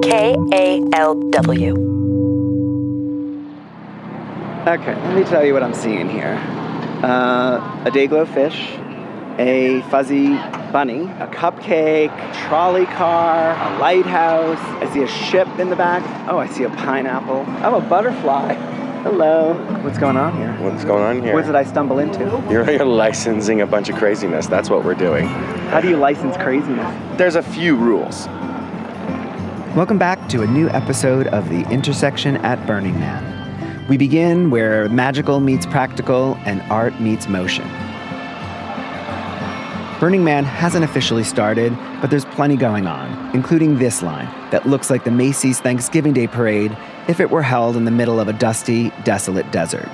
KALW. Okay, let me tell you what I'm seeing here. A day-glow fish, a fuzzy bunny, a cupcake, trolley car, a lighthouse. I see a ship in the back. Oh, I see a pineapple. Oh, a butterfly. Hello. What's going on here? What's going on here? What did I stumble into? You're licensing a bunch of craziness. That's what we're doing. How do you license craziness? There's a few rules. Welcome back to a new episode of The Intersection at Burning Man. We begin where magical meets practical and art meets motion. Burning Man hasn't officially started, but there's plenty going on, including this line that looks like the Macy's Thanksgiving Day Parade if it were held in the middle of a dusty, desolate desert.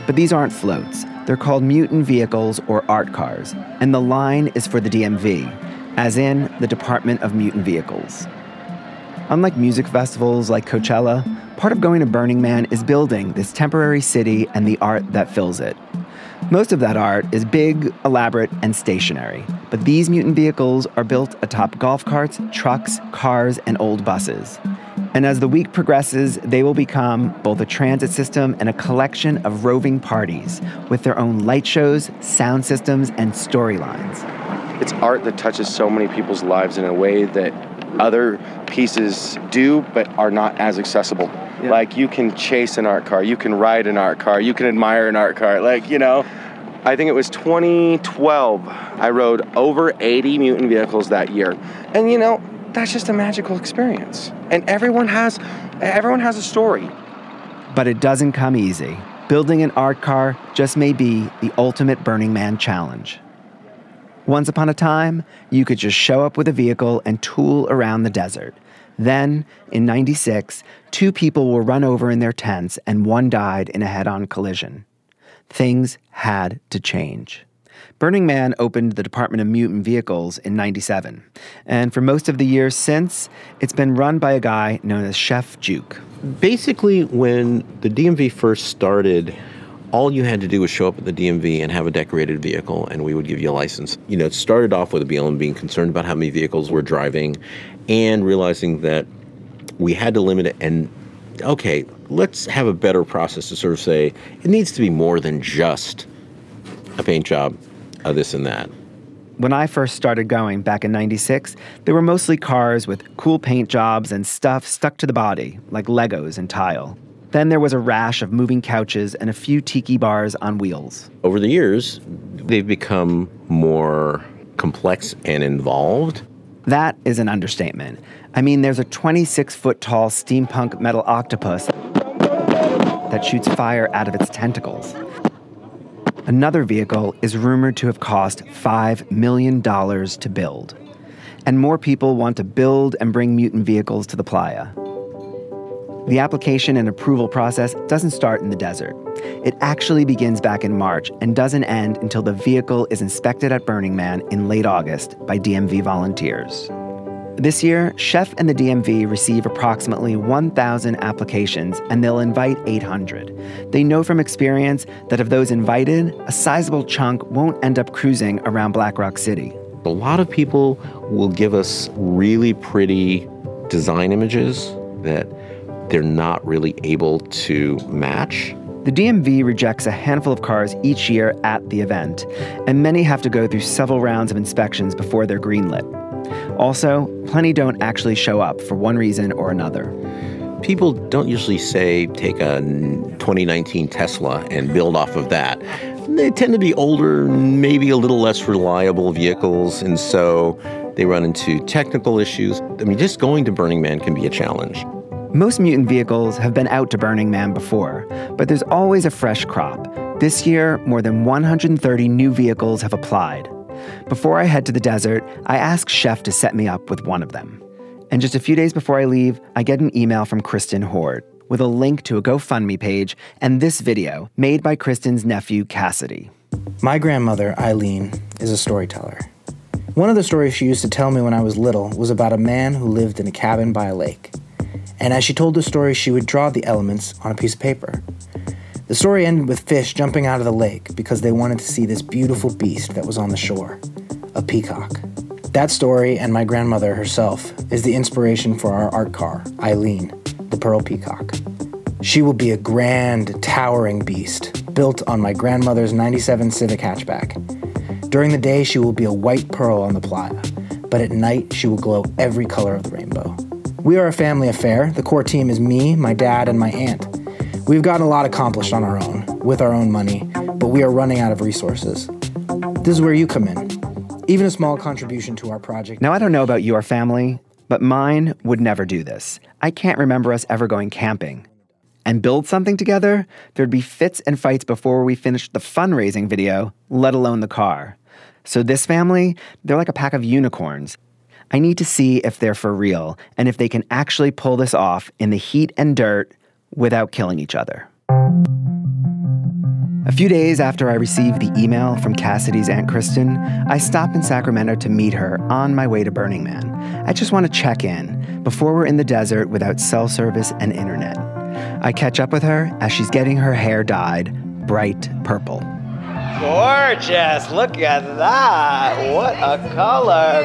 But these aren't floats. They're called mutant vehicles or art cars, and the line is for the DMV, as in the Department of Mutant Vehicles. Unlike music festivals like Coachella, part of going to Burning Man is building this temporary city and the art that fills it. Most of that art is big, elaborate, and stationary, but these mutant vehicles are built atop golf carts, trucks, cars, and old buses. And as the week progresses, they will become both a transit system and a collection of roving parties with their own light shows, sound systems, and storylines. It's art that touches so many people's lives in a way that other pieces do, but are not as accessible. Yeah. Like, you can chase an art car, you can ride an art car, you can admire an art car. I think it was 2012, I rode over 80 mutant vehicles that year. And that's just a magical experience. And everyone has a story. But it doesn't come easy. Building an art car just may be the ultimate Burning Man challenge. Once upon a time, you could just show up with a vehicle and tool around the desert. Then, in '96, 2 people were run over in their tents and 1 died in a head-on collision. Things had to change. Burning Man opened the Department of Mutant Vehicles in '97, and for most of the years since, it's been run by a guy known as Chef Juke. Basically, when the DMV first started, all you had to do was show up at the DMV and have a decorated vehicle, and we would give you a license. It started off with the BLM being concerned about how many vehicles we're driving and realizing that we had to limit it. And, okay, let's have a better process to sort of say it needs to be more than just a paint job, this and that. When I first started going back in '96, there were mostly cars with cool paint jobs and stuff stuck to the body, like Legos and tile. Then there was a rash of moving couches and a few tiki bars on wheels. Over the years, they've become more complex and involved. That is an understatement. I mean, there's a 26-foot-tall steampunk metal octopus that shoots fire out of its tentacles. Another vehicle is rumored to have cost $5 million to build. And more people want to build and bring mutant vehicles to the playa. The application and approval process doesn't start in the desert. It actually begins back in March and doesn't end until the vehicle is inspected at Burning Man in late August by DMV volunteers. This year, Chef and the DMV receive approximately 1,000 applications, and they'll invite 800. They know from experience that of those invited, a sizable chunk won't end up cruising around Black Rock City. A lot of people will give us really pretty design images that they're not really able to match. The DMV rejects a handful of cars each year at the event, and many have to go through several rounds of inspections before they're greenlit. Also, plenty don't actually show up for one reason or another. People don't usually say, take a 2019 Tesla and build off of that. They tend to be older, maybe a little less reliable vehicles, and so they run into technical issues. I mean, just going to Burning Man can be a challenge. Most mutant vehicles have been out to Burning Man before, but there's always a fresh crop. This year, more than 130 new vehicles have applied. Before I head to the desert, I ask Chef to set me up with one of them. And just a few days before I leave, I get an email from Kristen Horde with a link to a GoFundMe page and this video made by Kristen's nephew, Cassidy. My grandmother, Eileen, is a storyteller. One of the stories she used to tell me when I was little was about a man who lived in a cabin by a lake. And as she told the story, she would draw the elements on a piece of paper. The story ended with fish jumping out of the lake because they wanted to see this beautiful beast that was on the shore, a peacock. That story and my grandmother herself is the inspiration for our art car, Eileen, the Pearl Peacock. She will be a grand, towering beast, built on my grandmother's 97 Civic hatchback. During the day, she will be a white pearl on the playa, but at night, she will glow every color of the rainbow. We are a family affair. The core team is me, my dad, and my aunt. We've gotten a lot accomplished on our own, with our own money, but we are running out of resources. This is where you come in. Even a small contribution to our project. Now, I don't know about your family, but mine would never do this. I can't remember us ever going camping. And build something together, there'd be fits and fights before we finished the fundraising video, let alone the car. So this family, they're like a pack of unicorns. I need to see if they're for real and if they can actually pull this off in the heat and dirt without killing each other. A few days after I received the email from Cassidy's Aunt Kristen, I stopped in Sacramento to meet her on my way to Burning Man. I just want to check in before we're in the desert without cell service and internet. I catch up with her as she's getting her hair dyed bright purple. Gorgeous! Look at that! What a color!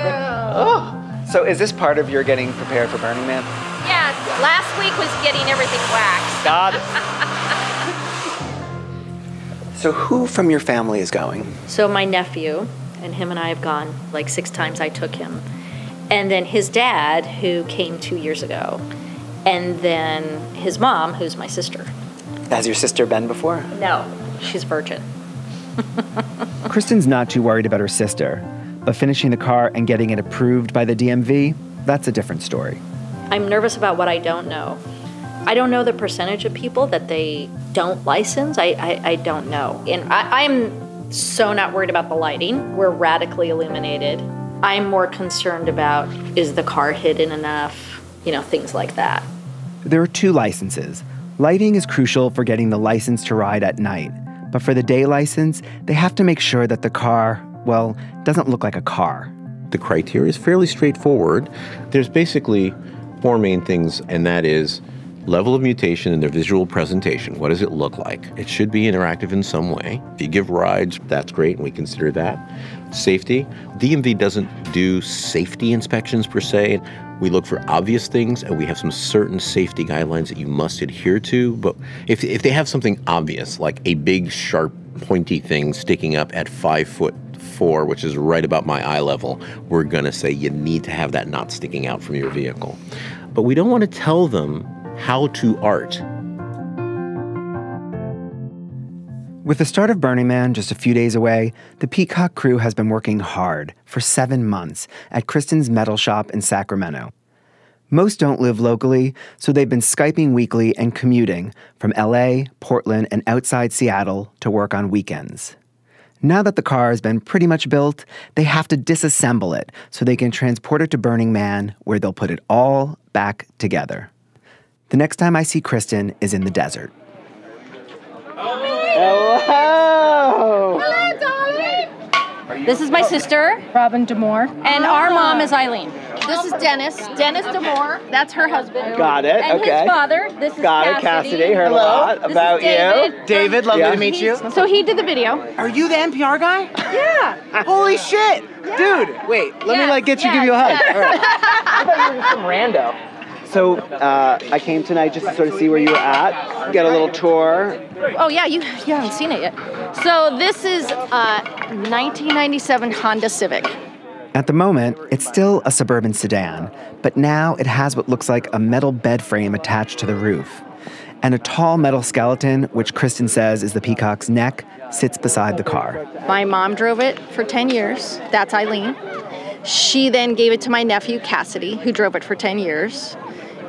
Oh. So is this part of your getting prepared for Burning Man? Yeah, last week was getting everything waxed. Got it. So who from your family is going? So my nephew, and him and I have gone like 6 times. I took him. And then his dad, who came 2 years ago. And then his mom, who's my sister. Has your sister been before? No, she's virgin. Kristen's not too worried about her sister, but finishing the car and getting it approved by the DMV, that's a different story. I'm nervous about what I don't know. I don't know the percentage of people that they don't license. I don't know. And I'm so not worried about the lighting. We're radically illuminated. I'm more concerned about, is the car hidden enough? You know, things like that. There are 2 licenses. Lighting is crucial for getting the license to ride at night. But for the day license, they have to make sure that the car, well, doesn't look like a car. The criteria is fairly straightforward. There's basically 4 main things, and that is level of mutation in their visual presentation. What does it look like? It should be interactive in some way. If you give rides, that's great, and we consider that. Safety. DMV doesn't do safety inspections per se. We look for obvious things, and we have some certain safety guidelines that you must adhere to. But if they have something obvious, like a big, sharp, pointy thing sticking up at 5'4", which is right about my eye level, we're going to say you need to have that not sticking out from your vehicle. But we don't want to tell them how to art. With the start of Burning Man just a few days away, the Peacock crew has been working hard for 7 months at Kristen's metal shop in Sacramento. Most don't live locally, so they've been Skyping weekly and commuting from LA, Portland, and outside Seattle to work on weekends. Now that the car has been pretty much built, they have to disassemble it so they can transport it to Burning Man, where they'll put it all back together. The next time I see Kristen is in the desert. Hello! Hello, darling! This is my sister, Robin Damore. and our mom is Eileen. This is Dennis Damore. That's her husband. Got it, And okay. his father, this is Got it, Cassidy. Heard a lot This is about David. you. David, lovely Yeah. to meet you. So he did the video. Are you the NPR guy? Yeah. Holy shit! Dude, wait, let me give you a hug. All right. I thought you were just some rando. So I came tonight just to sort of see where you were at, get a little tour. Oh yeah, you haven't seen it yet. So this is a 1997 Honda Civic. At the moment, it's still a suburban sedan, but now it has what looks like a metal bed frame attached to the roof. And a tall metal skeleton, which Kristen says is the Peacock's neck, sits beside the car. My mom drove it for 10 years. That's Eileen. She then gave it to my nephew, Cassidy, who drove it for 10 years.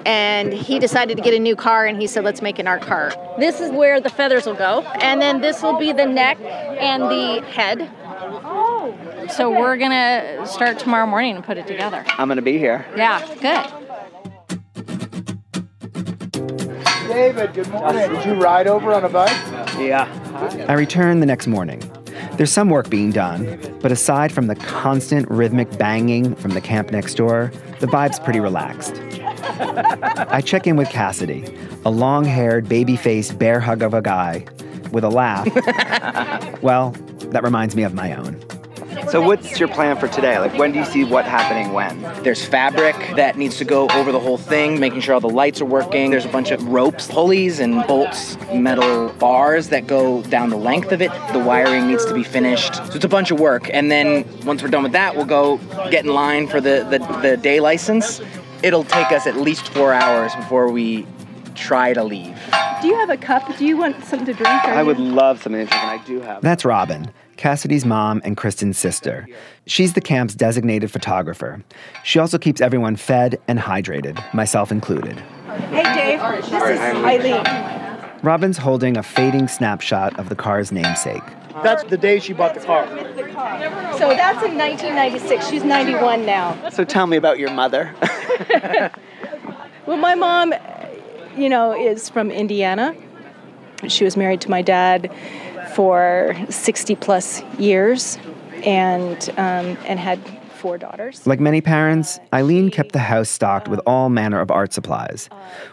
And he decided to get a new car, and he said, let's make an art car. This is where the feathers will go. And then this will be the neck and the head. So we're gonna start tomorrow morning and put it together. I'm going to be here. Yeah, good. David, good morning. Did you ride over on a bike? Yeah. I return the next morning. There's some work being done, but aside from the constant rhythmic banging from the camp next door, the vibe's pretty relaxed. I check in with Cassidy, a long-haired, baby-faced bear hug of a guy with a laugh. Well, that reminds me of my own. So what's your plan for today? Like, when do you see what happening when? There's fabric that needs to go over the whole thing, making sure all the lights are working. There's a bunch of ropes, pulleys, and bolts, metal bars that go down the length of it. The wiring needs to be finished. So it's a bunch of work. And then once we're done with that, we'll go get in line for the day license. It'll take us at least 4 hours before we try to leave. Do you have a cup? Do you want something to drink? I would love something to drink, and I do have. That's Robin, Cassidy's mom and Kristen's sister. She's the camp's designated photographer. She also keeps everyone fed and hydrated, myself included. Hey, Dave. This is Eileen. Robin's holding a fading snapshot of the car's namesake. That's the day she bought the car. So that's in 1996. She's 91 now. So tell me about your mother. Well, my mom, is from Indiana. She was married to my dad for 60 plus years and had 4 daughters. Like many parents, Eileen kept the house stocked with all manner of art supplies.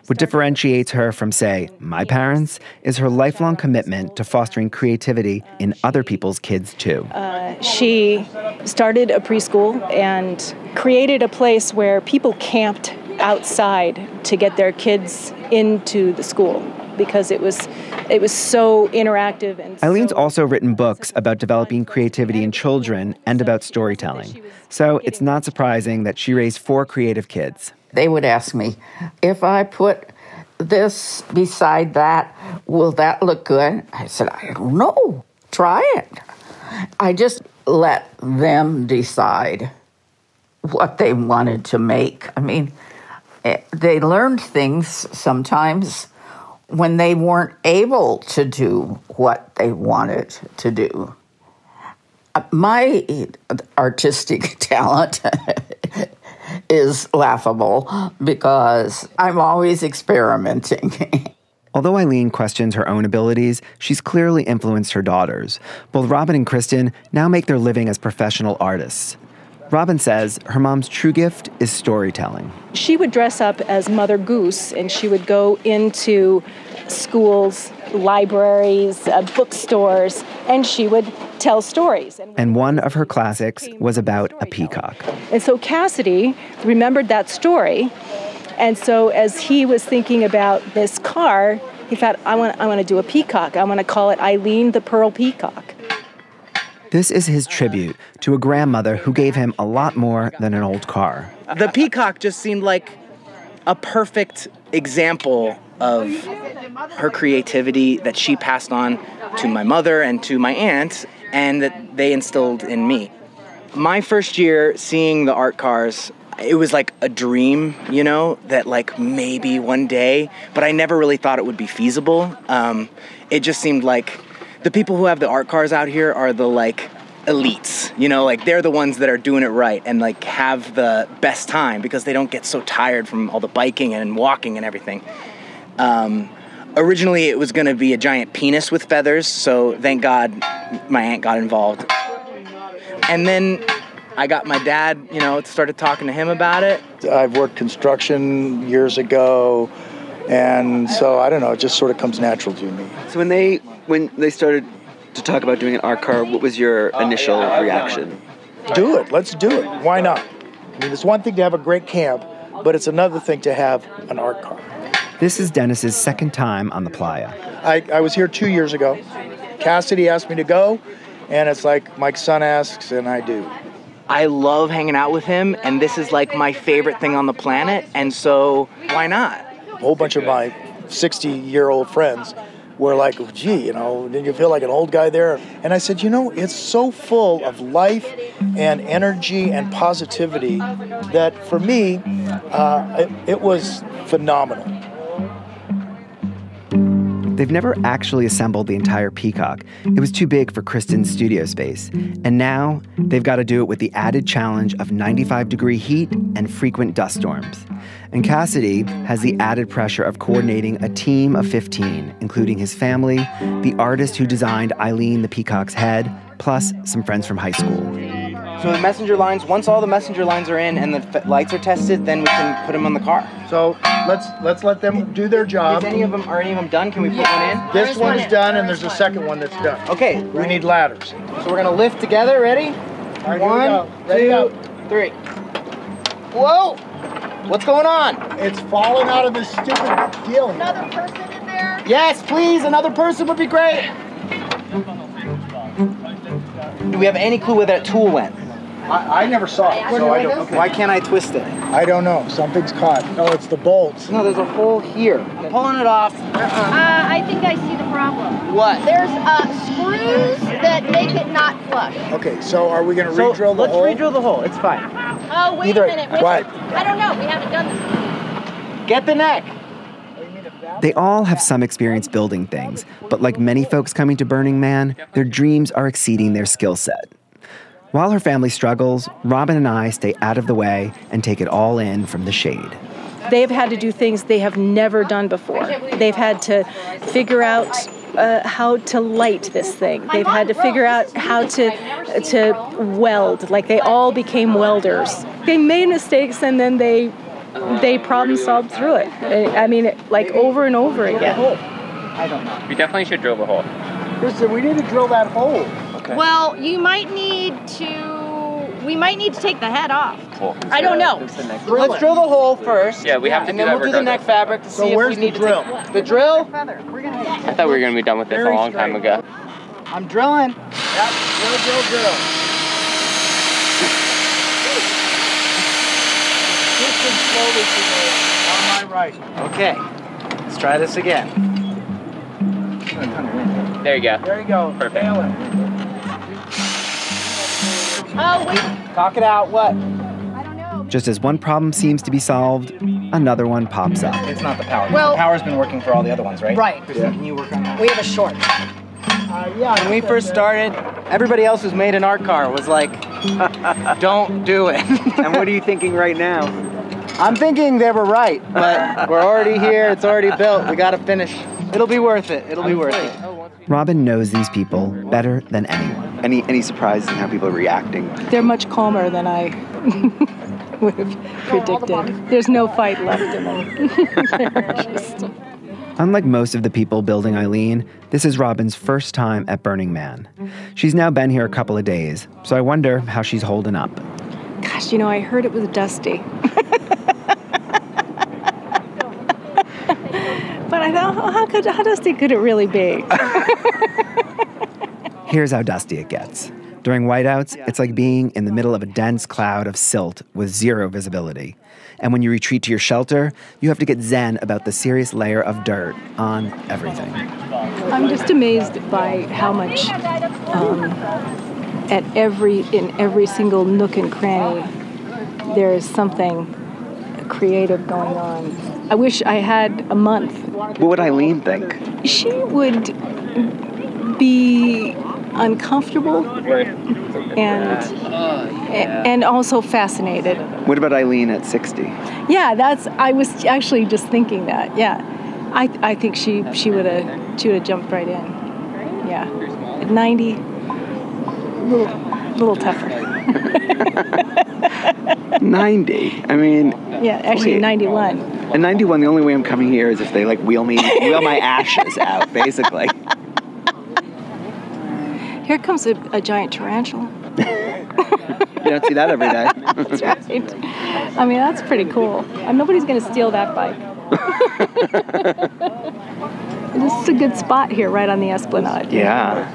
What differentiates her from, say, my parents is her lifelong commitment to fostering creativity in other people's kids, too. She started a preschool and created a place where people camped outside to get their kids into the school because it was so interactive. And Eileen's also written books about developing creativity in children and about storytelling. So it's not surprising that she raised 4 creative kids. They would ask me, if I put this beside that, will that look good? I said, I don't know. Try it. I just let them decide what they wanted to make. I mean, they learned things sometimes when they weren't able to do what they wanted to do. My artistic talent is laughable because I'm always experimenting. Although Eileen questions her own abilities, she's clearly influenced her daughters. Both Robin and Kristen now make their living as professional artists. Robin says her mom's true gift is storytelling. She would dress up as Mother Goose, and she would go into schools, libraries, bookstores, and she would tell stories. And one of her classics was about a peacock. And so Cassidy remembered that story, and so as he was thinking about this car, he thought, I want to do a peacock. I want to call it Eileen the Pearl Peacock. This is his tribute to a grandmother who gave him a lot more than an old car. The peacock just seemed like a perfect example of her creativity that she passed on to my mother and to my aunt, and that they instilled in me. My first year seeing the art cars, it was like a dream, that like maybe one day, but I never really thought it would be feasible. It just seemed like the people who have the art cars out here are the like elites, like they're the ones that are doing it right and like have the best time because they don't get so tired from all the biking and walking and everything. Originally it was going to be a giant penis with feathers, so thank God my aunt got involved. And then I got my dad, started talking to him about it. I've worked construction years ago, and so I don't know, it just sort of comes natural to me. So when they started to talk about doing an art car, what was your initial reaction? Do it. Let's do it. Why not? I mean, it's one thing to have a great camp, but it's another thing to have an art car. This is Dennis's second time on the playa. I was here 2 years ago. Cassidy asked me to go, and it's like my son asks, and I do. I love hanging out with him, and this is like my favorite thing on the planet, and so why not? A whole bunch of my 60-year-old friends were like, gee, did you feel like an old guy there? And I said, it's so full of life and energy and positivity that for me, it was phenomenal. They've never actually assembled the entire peacock. It was too big for Kristen's studio space. And now they've got to do it with the added challenge of 95-degree heat and frequent dust storms. And Cassidy has the added pressure of coordinating a team of 15, including his family, the artist who designed Eileen the peacock's head, plus some friends from high school. So the messenger lines, once all the messenger lines are in and the lights are tested, then we can put them on the car. So let's let them do their job. Are any of them done? Can we put one in? This one's done, and there's a second one that's done. Okay. We need ladders. So we're gonna lift together, ready? All right, 1, 2, 3. Whoa! What's going on? It's falling out of this stupid deal. Another person in there? Yes, please. Another person would be great. Do we have any clue where that tool went? I never saw it, so I don't. Why can't I twist it? I don't know. Something's caught. No, it's the bolts. No, there's a hole here. I'm pulling it off. I think I see the problem. What? There's screws that make it not flush. Okay, so are we going to re-drill the hole? Let's re-drill the hole. It's fine. Oh, wait Either- a minute. what? I don't know. We haven't done this. Get the neck. They all have some experience building things, but like many folks coming to Burning Man, their dreams are exceeding their skill set. While her family struggles, Robin and I stay out of the way and take it all in from the shade. They've had to do things they have never done before. They've had to figure out how to light this thing. They've had to figure out how to weld. Like, they all became welders. They made mistakes and then they problem solved through it. I mean, like over and over again. I don't know. We definitely should drill the hole. Listen, we need to drill that hole. Okay. Well, we might need to take the head off. I don't know. Let's drill the hole first. Yeah, we have to and do then that we'll do the neck regardless. fabric to see if where's we need the drill? to take the drill. I thought we were going to be done with this a long time ago. I'm drilling. Yep, drill. Pushing slowly today on my right. Okay. Let's try this again. There you go. There you go. Perfect. Nail it. Oh, wait. Talk it out. What? Just as one problem seems to be solved, another one pops up. It's not the power. Well- the power's been working for all the other ones, right? Right. Kristen, can you work on that? We have a short. Yeah. When we first started, everybody else who's made an art car was like, don't do it. And what are you thinking right now? I'm thinking they were right, but we're already here. It's already built. We got to finish. It'll be worth it. It'll be worth it. Robin knows these people better than anyone. Any surprises in how people are reacting? They're much calmer than I would have predicted. There's no fight left in them. They're just... Unlike most of the people building Eileen, this is Robin's first time at Burning Man. She's now been here a couple of days, so I wonder how she's holding up. Gosh, you know, I heard it was dusty. But I don't know, how dusty could it really be? Here's how dusty it gets. During whiteouts, it's like being in the middle of a dense cloud of silt with zero visibility. And when you retreat to your shelter, you have to get zen about the serious layer of dirt on everything. I'm just amazed by how much in every single nook and cranny there is something creative going on. I wish I had a month. What would Eileen think? She would be uncomfortable and also fascinated. What about Eileen at 60? Yeah, I was actually just thinking that. Yeah, I think she would have jumped right in. Yeah, at 90, a little tougher. 90. I mean. Yeah, actually 91. At 91, the only way I'm coming here is if they wheel my ashes out, basically. Here comes a giant tarantula. You don't see that every day. That's right. I mean, that's pretty cool. Nobody's going to steal that bike. This is a good spot here, right on the Esplanade. Yeah.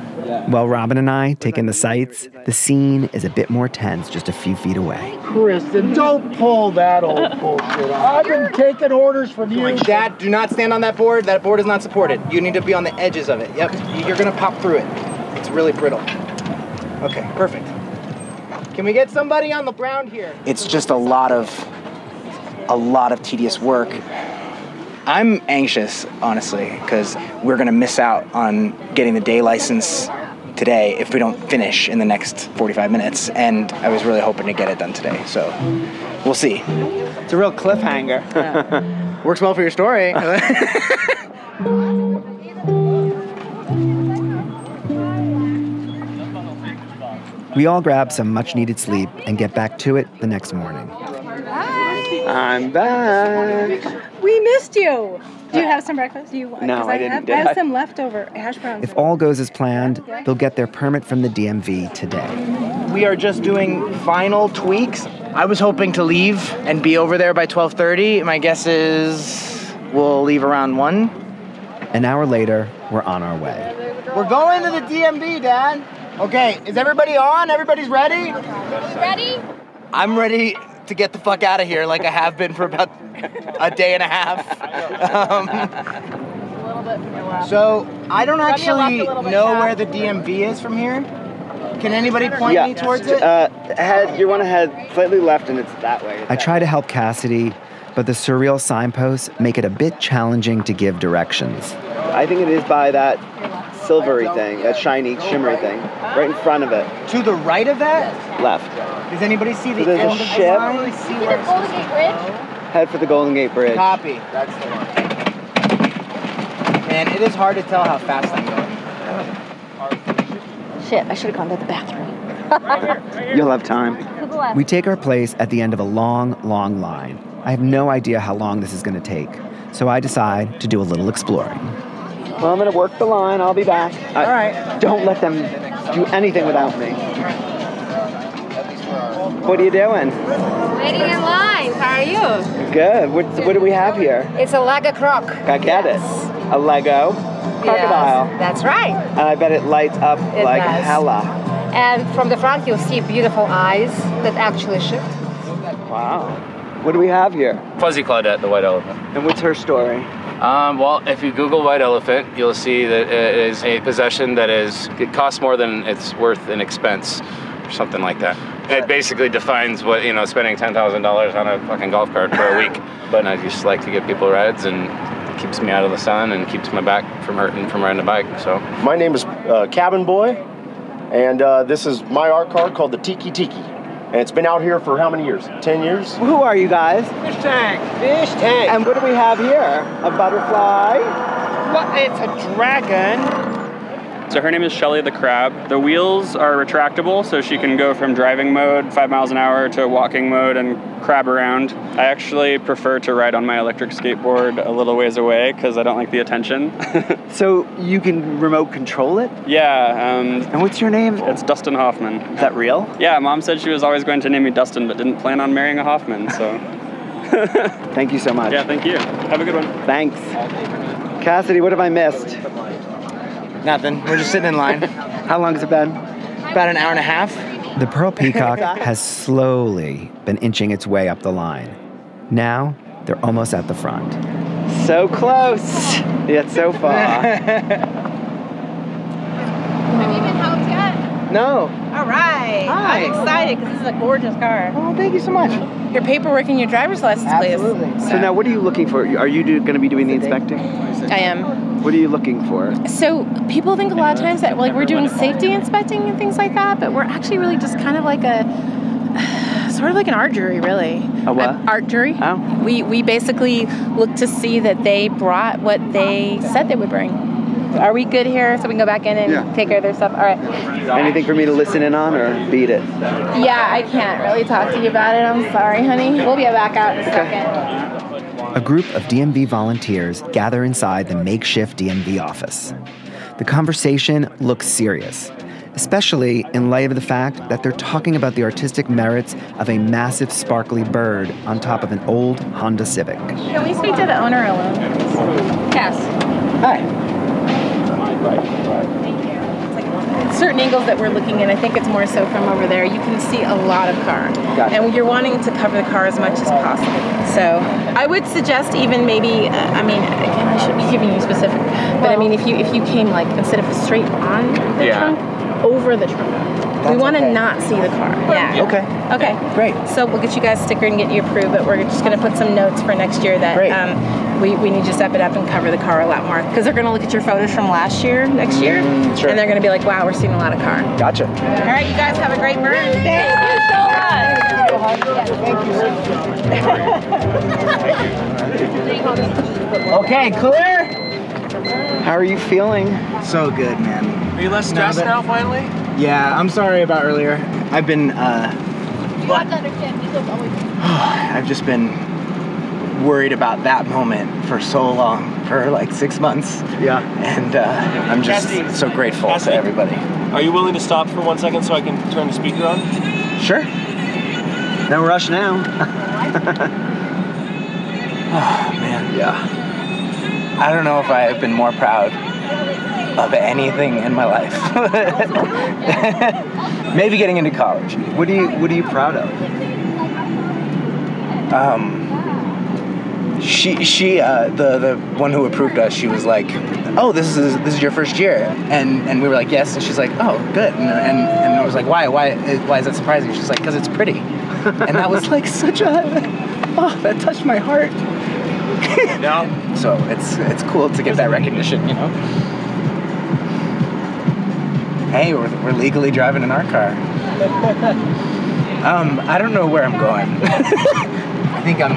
While Robin and I take in the sights, the scene is a bit more tense just a few feet away. Kristen, don't pull that old bullshit. I've been taking orders from you. Dad, do not stand on that board. That board is not supported. You need to be on the edges of it. Yep, you're going to pop through it. It's really brittle. Okay, perfect. Can we get somebody on the ground here? It's just a lot of tedious work. I'm anxious, honestly, because we're going to miss out on getting the day license today if we don't finish in the next 45 minutes. And I was really hoping to get it done today, so we'll see. It's a real cliffhanger. Yeah. Works well for your story. We all grab some much-needed sleep and get back to it the next morning. Hi. I'm back. We missed you. Do you have some breakfast? Do you want? No, I didn't. I have some leftover hash browns. If all goes as planned, they'll get their permit from the DMV today. We are just doing final tweaks. I was hoping to leave and be over there by 12:30. My guess is we'll leave around 1. An hour later, we're on our way. We're going to the DMV, Dad. Okay, is everybody on? Everybody's ready? Ready? I'm ready to get the fuck out of here like I have been for about a day and a half. So I don't actually know where the DMV is from here. Can anybody point me towards it? You want to head slightly left and it's that way. I try to help Cassidy, but the surreal signposts make it a bit challenging to give directions. I think it is by that silvery thing, that shiny, shimmery thing, right in front of it. To the right of that? Left. Does anybody see the there's end a of the ship. line? See the Golden Gate Bridge? Head for the Golden Gate Bridge. Copy. That's the one. Man, it is hard to tell how fast I'm going. Shit, I should have gone to the bathroom. You'll have time. We take our place at the end of a long, long line. I have no idea how long this is going to take, so I decide to do a little exploring. Well, I'm going to work the line. I'll be back. All right. Don't let them do anything without me. What are you doing? Waiting in line. How are you? Good. What do we have here? It's a Lego croc. I get it. A Lego crocodile. Yes, that's right. And I bet it lights up like does. hella. And from the front, you'll see beautiful eyes that actually shift. Wow. What do we have here? Fuzzy Claudette, the white elephant. And what's her story? Well, if you Google white elephant, you'll see that it is a possession that it costs more than it's worth in expense, or something like that. It basically defines what, spending $10,000 on a fucking golf cart for a week. But I just like to give people rides, and it keeps me out of the sun and keeps my back from hurting from riding a bike. So my name is Cabin Boy, and this is my art card called the Tiki Tiki. And it's been out here for how many years? 10 years? Who are you guys? Fish tank. Fish tank. And what do we have here? A butterfly? Well, it's a dragon. So her name is Shelly the Crab. The wheels are retractable, so she can go from driving mode, 5 miles an hour, to walking mode and crab around. I actually prefer to ride on my electric skateboard a little ways away because I don't like the attention. So you can remote control it? Yeah. And what's your name? It's Dustin Hoffman. Is that real? Yeah, Mom said she was always going to name me Dustin, but didn't plan on marrying a Hoffman, so. Thank you so much. Yeah, thank you. Have a good one. Thanks. Cassidy, what have I missed? Nothing. We're just sitting in line. How long has it been? About an hour and a half. The Pearl Peacock has slowly been inching its way up the line. Now, they're almost at the front. So close, yet so far. Have you been helped yet? No. All right. Hi. I'm excited because this is a gorgeous car. Oh, thank you so much. Your paperwork and your driver's license, please. Absolutely. So now what are you looking for? Are you going to be doing the inspecting? I am. What are you looking for? So people think a lot of times that we're doing safety inspecting and things like that, but we're actually really just kind of like sort of like an art jury, really. A what? An art jury. Oh. We basically look to see that they brought what they said they would bring. Are we good here so we can go back in and take care of their stuff? All right. Anything for me to listen in on or beat it? Yeah, I can't really talk to you about it. I'm sorry, honey. We'll be back out in a second. A group of DMV volunteers gather inside the makeshift DMV office. The conversation looks serious, especially in light of the fact that they're talking about the artistic merits of a massive sparkly bird on top of an old Honda Civic. Can we speak to the owner alone? Yes. Hi. Certain angles that we're looking at, I think it's more so from over there, you can see a lot of car. Gotcha. And you're wanting to cover the car as much as possible. So I would suggest even maybe, again, I shouldn't be giving you specific, but I mean, if you came like, instead of straight on the trunk, over the trunk. We want to not see the car. Yeah. Okay. Great. So we'll get you guys stickered and get you approved, but we're just going to put some notes for next year that we need you to step it up and cover the car a lot more. Because they're going to look at your photos from last year, next year, sure. and they're going to be like, wow, we're seeing a lot of car. Gotcha. All right, you guys have a great burn. Thank Thank you. Okay, clear? How are you feeling? So good, man. Are you less stressed now, finally? Yeah, I'm sorry about earlier. I've been, You have to understand, Nico's always I've just been worried about that moment for so long, for like 6 months. Yeah. And I'm just so grateful to everybody. Are you willing to stop for 1 second so I can turn the speaker on? Sure. No rush now. Oh, man. Yeah. I don't know if I have been more proud of anything in my life. Maybe getting into college. What are you proud of? The one who approved us, she was like, "Oh, this is your first year," and we were like, "Yes," and she's like, "Oh, good," and I was like, "Why is that surprising?" She's like, "Because it's pretty," and that was like such a, that touched my heart. Yeah. So it's cool to get that recognition, you know. Hey, we're legally driving in our car. I don't know where I'm going. I think I'll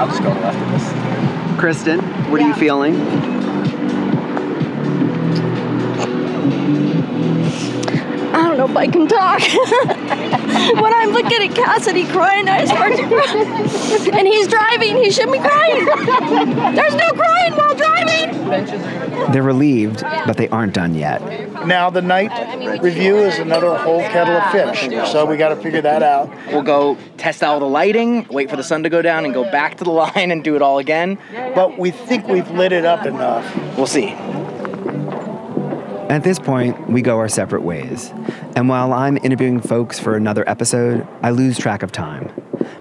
just go to the left of this. Kristen, what are you feeling? I don't know if I can talk. When I'm looking at Cassidy crying, I start to cry. And he's driving, he shouldn't be crying. There's no crying while driving. They're relieved, but they aren't done yet. Now the night review is another whole kettle of fish, so we got to figure that out. We'll go test out all the lighting, wait for the sun to go down, and go back to the line and do it all again. But we think we've lit it up enough. We'll see. At this point, we go our separate ways. And while I'm interviewing folks for another episode, I lose track of time.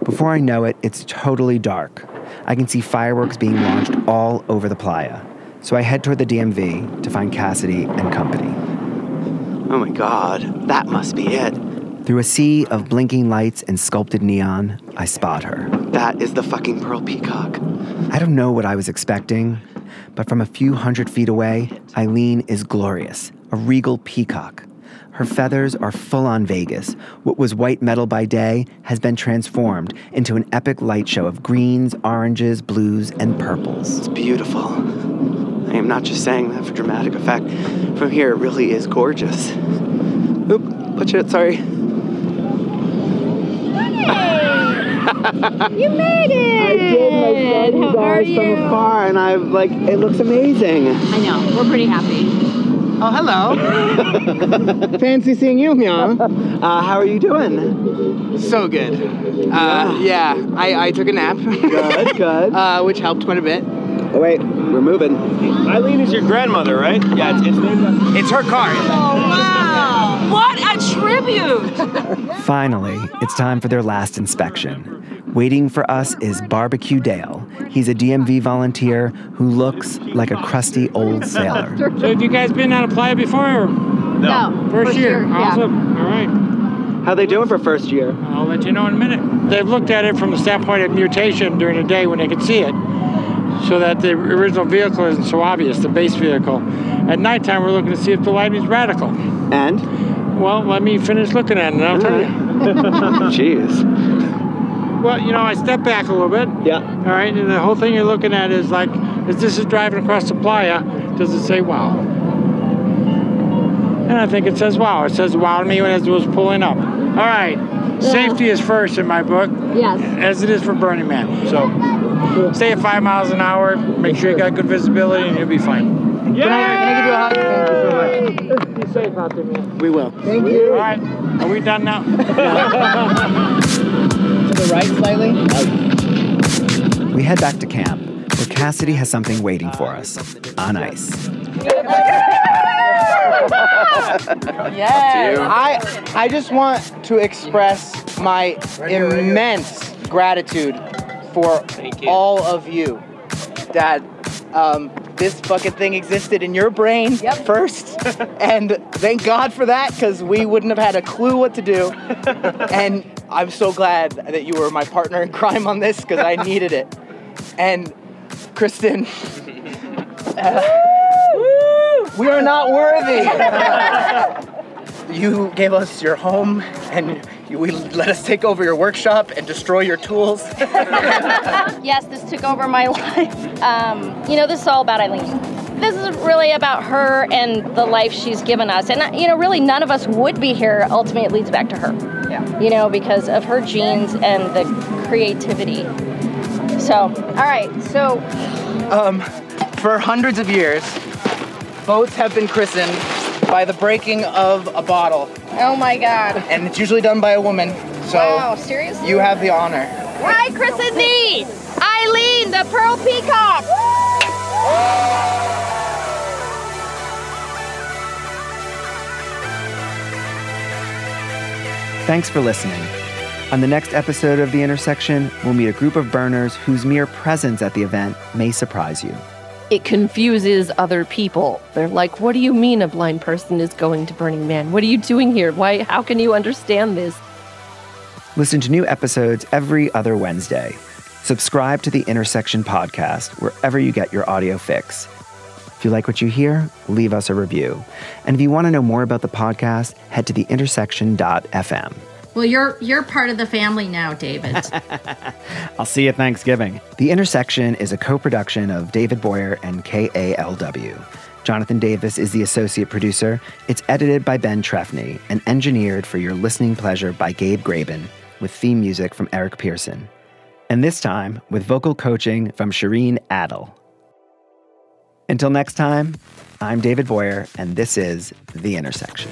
Before I know it, it's totally dark. I can see fireworks being launched all over the playa. So I head toward the DMV to find Cassidy and company. Oh my God, that must be it. Through a sea of blinking lights and sculpted neon, I spot her. That is the fucking pearl peacock. I don't know what I was expecting, but from a few hundred feet away, Eileen is glorious, a regal peacock. Her feathers are full-on Vegas. What was white metal by day has been transformed into an epic light show of greens, oranges, blues, and purples. It's beautiful. I am not just saying that for dramatic effect. From here, it really is gorgeous. Oop, watch it, sorry. You made it! I did. My friend How are you? from afar, and I'm like, it looks amazing. I know. We're pretty happy. Oh, hello. Fancy seeing you, Mia. How are you doing? So good. Yeah, I took a nap. Good, good. Which helped quite a bit. Oh, wait, we're moving. Eileen is your grandmother, right? Yeah, it's named after... It's her car. Oh, wow! What a tribute! Finally, it's time for their last inspection. Waiting for us is Barbecue Dale. He's a DMV volunteer who looks like a crusty old sailor. So have you guys been on a playa before? Or? No. First year? Yeah. Awesome. All right. How they doing for first year? I'll let you know in a minute. They've looked at it from the standpoint of mutation during the day when they could see it, so that the original vehicle isn't so obvious, the base vehicle. At nighttime, we're looking to see if the lighting is radical. And? Well, let me finish looking at it and I'll tell you. Jeez. Well, you know, I step back a little bit. Yeah. All right, and the whole thing you're looking at is like, as this is driving across the playa, does it say wow? And I think it says wow. It says wow to me when it was pulling up. All right, safety is first in my book. Yes. As it is for Burning Man. So stay at 5 miles an hour, make sure you got good visibility, and you'll be fine. Yeah! Can I give you a hug? Thank you so much. Be safe out there, man. We will. Thank you. All right, are we done now? To the right slightly? We head back to camp, where Cassidy has something waiting for us on ice. Yeah. I just want to express my immense gratitude for all of you. Dad, this fucking thing existed in your brain first, and thank God for that, because we wouldn't have had a clue what to do. And I'm so glad that you were my partner in crime on this, because I needed it. And Kristen, we are not worthy. You gave us your home, and you let us take over your workshop and destroy your tools. Yes, this took over my life. You know, this is all about Eileen. This is really about her and the life she's given us. And, you know, really none of us would be here. Ultimately, it leads back to her. Yeah. You know, because of her genes and the creativity. So, all right, so. For hundreds of years, boats have been christened by the breaking of a bottle. Oh my God. And it's usually done by a woman. So wow, seriously? You have the honor. I christened me, Eileen, the Pearl Peacock. Thanks for listening. On the next episode of The Intersection, we'll meet a group of burners whose mere presence at the event may surprise you. It confuses other people. They're like, what do you mean a blind person is going to Burning Man? What are you doing here? Why? How can you understand this? Listen to new episodes every other Wednesday. Subscribe to The Intersection podcast wherever you get your audio fix. If you like what you hear, leave us a review. And if you want to know more about the podcast, head to theintersection.fm. Well, you're part of the family now, David. I'll see you at Thanksgiving. The Intersection is a co-production of David Boyer and KALW. Jonathan Davis is the associate producer. It's edited by Ben Trefny and engineered for your listening pleasure by Gabe Graben, with theme music from Eric Pearson. And this time, with vocal coaching from Shireen Adel. Until next time, I'm David Boyer, and this is The Intersection.